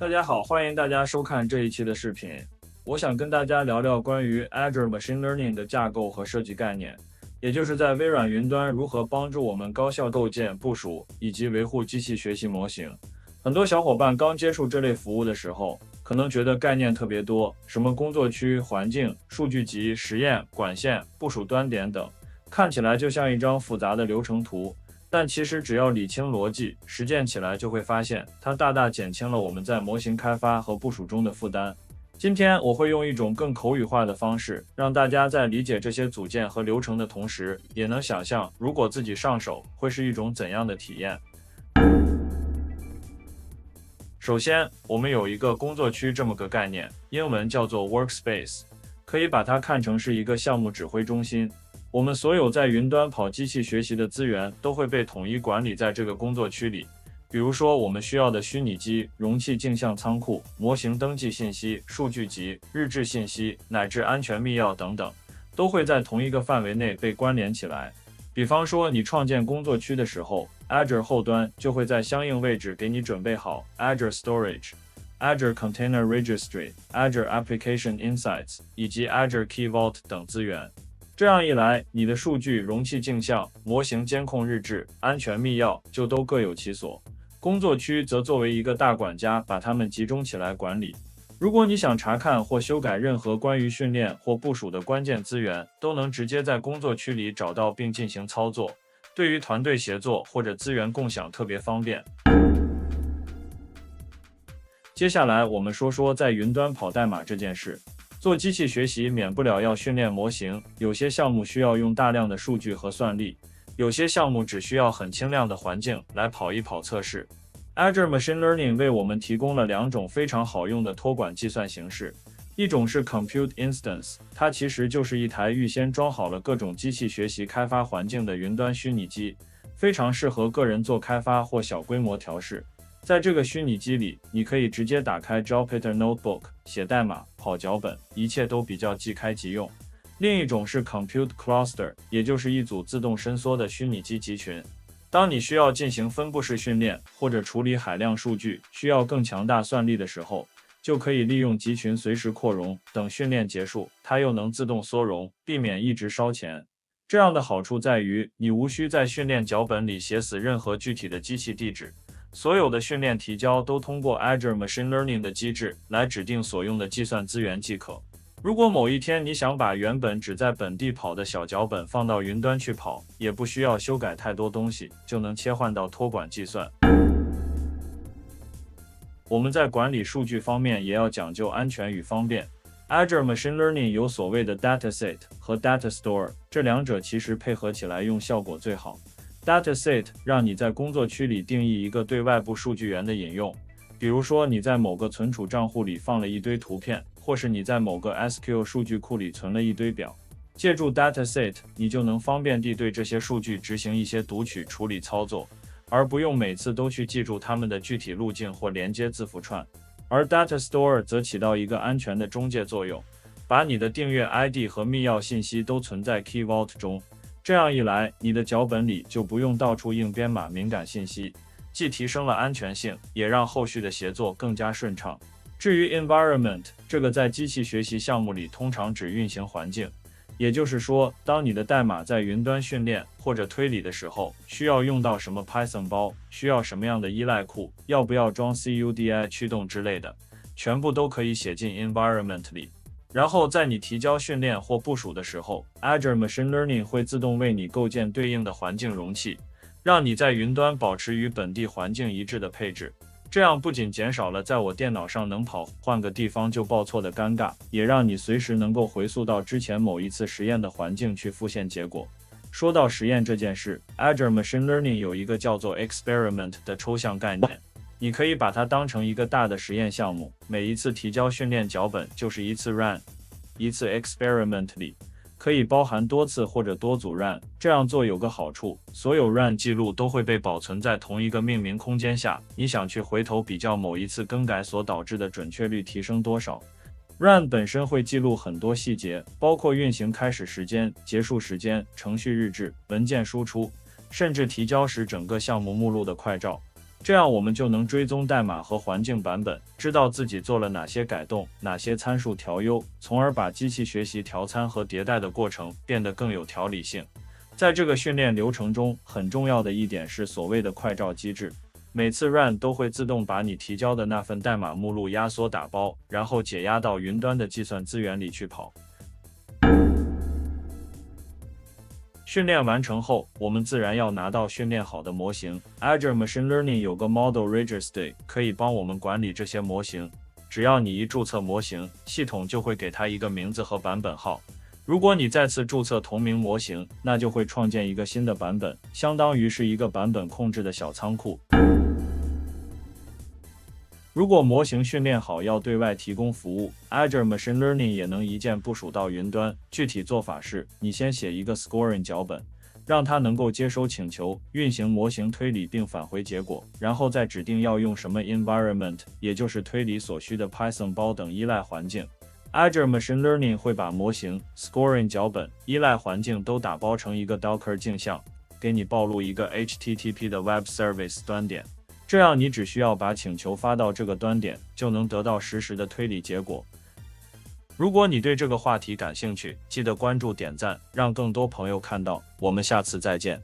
大家好，欢迎大家收看这一期的视频。我想跟大家聊聊关于 Azure Machine Learning 的架构和设计概念，也就是在微软云端如何帮助我们高效构建、部署以及维护机器学习模型。很多小伙伴刚接触这类服务的时候，可能觉得概念特别多，什么工作区、环境、数据集、实验、管线、部署端点等，看起来就像一张复杂的流程图。但其实只要理清逻辑，实践起来就会发现，它大大减轻了我们在模型开发和部署中的负担。今天我会用一种更口语化的方式，让大家在理解这些组件和流程的同时，也能想象如果自己上手会是一种怎样的体验。首先，我们有一个工作区这么个概念，英文叫做 workspace， 可以把它看成是一个项目指挥中心。我们所有在云端跑机器学习的资源都会被统一管理在这个工作区里。比如说，我们需要的虚拟机、容器镜像仓库、模型登记信息、数据集、日志信息，乃至安全密钥等等，都会在同一个范围内被关联起来。比方说，你创建工作区的时候， Azure 后端就会在相应位置给你准备好 Azure Storage、Azure Container Registry、Azure Application Insights 以及 Azure Key Vault 等资源。这样一来，你的数据、容器镜像、模型监控日志、安全密钥就都各有其所。工作区则作为一个大管家，把它们集中起来管理。如果你想查看或修改任何关于训练或部署的关键资源，都能直接在工作区里找到并进行操作，对于团队协作或者资源共享特别方便。接下来我们说说在云端跑代码这件事。做机器学习免不了要训练模型，有些项目需要用大量的数据和算力，有些项目只需要很轻量的环境来跑一跑测试。Azure Machine Learning 为我们提供了两种非常好用的托管计算形式，一种是 Compute Instance， 它其实就是一台预先装好了各种机器学习开发环境的云端虚拟机，非常适合个人做开发或小规模调试。在这个虚拟机里，你可以直接打开 Jupyter Notebook 写代码、跑脚本，一切都比较即开即用。另一种是 Compute Cluster， 也就是一组自动伸缩的虚拟机集群。当你需要进行分布式训练或者处理海量数据，需要更强大算力的时候，就可以利用集群随时扩容，等训练结束，它又能自动缩容，避免一直烧钱。这样的好处在于，你无需在训练脚本里写死任何具体的机器地址。所有的训练提交都通过 Azure Machine Learning 的机制来指定所用的计算资源即可。如果某一天你想把原本只在本地跑的小脚本放到云端去跑，也不需要修改太多东西，就能切换到托管计算。我们在管理数据方面也要讲究安全与方便。Azure Machine Learning 有所谓的 Dataset 和 Data Store， 这两者其实配合起来用效果最好。Dataset 让你在工作区里定义一个对外部数据源的引用，比如说你在某个存储账户里放了一堆图片，或是你在某个 SQL 数据库里存了一堆表。借助 Dataset， 你就能方便地对这些数据执行一些读取、处理操作，而不用每次都去记住它们的具体路径或连接字符串。而 Data Store 则起到一个安全的中介作用，把你的订阅 ID 和密钥信息都存在 Key Vault 中。这样一来，你的脚本里就不用到处硬编码敏感信息，既提升了安全性，也让后续的协作更加顺畅。至于 environment， 这个在机器学习项目里通常指运行环境，也就是说，当你的代码在云端训练或者推理的时候，需要用到什么 Python 包，需要什么样的依赖库，要不要装 CUDI 驱动之类的，全部都可以写进 environment 里。然后在你提交训练或部署的时候， Azure Machine Learning 会自动为你构建对应的环境容器，让你在云端保持与本地环境一致的配置。这样不仅减少了在我电脑上能跑换个地方就报错的尴尬，也让你随时能够回溯到之前某一次实验的环境去复现结果。说到实验这件事， Azure Machine Learning 有一个叫做 experiment 的抽象概念，你可以把它当成一个大的实验项目，每一次提交训练脚本就是一次 run， 一次 experiment 里可以包含多次或者多组 run。 这样做有个好处，所有 run 记录都会被保存在同一个命名空间下，你想去回头比较某一次更改所导致的准确率提升多少。 run 本身会记录很多细节，包括运行开始时间、结束时间、程序日志、文件输出，甚至提交时整个项目目录的快照。这样我们就能追踪代码和环境版本，知道自己做了哪些改动，哪些参数调优，从而把机器学习调参和迭代的过程变得更有条理性。在这个训练流程中，很重要的一点是所谓的快照机制。每次 run 都会自动把你提交的那份代码目录压缩打包，然后解压到云端的计算资源里去跑。训练完成后，我们自然要拿到训练好的模型。Azure Machine Learning 有个 Model Registry 可以帮我们管理这些模型。只要你一注册模型，系统就会给它一个名字和版本号。如果你再次注册同名模型，那就会创建一个新的版本，相当于是一个版本控制的小仓库。如果模型训练好要对外提供服务， Azure Machine Learning 也能一键部署到云端。具体做法是，你先写一个 scoring 脚本，让它能够接收请求，运行模型推理并返回结果，然后再指定要用什么 environment， 也就是推理所需的 Python 包等依赖环境。Azure Machine Learning 会把模型、scoring 脚本、依赖环境都打包成一个 Docker 镜像，给你暴露一个 HTTP 的 Web Service 端点。这样你只需要把请求发到这个端点，就能得到实时的推理结果。如果你对这个话题感兴趣，记得关注点赞，让更多朋友看到。我们下次再见。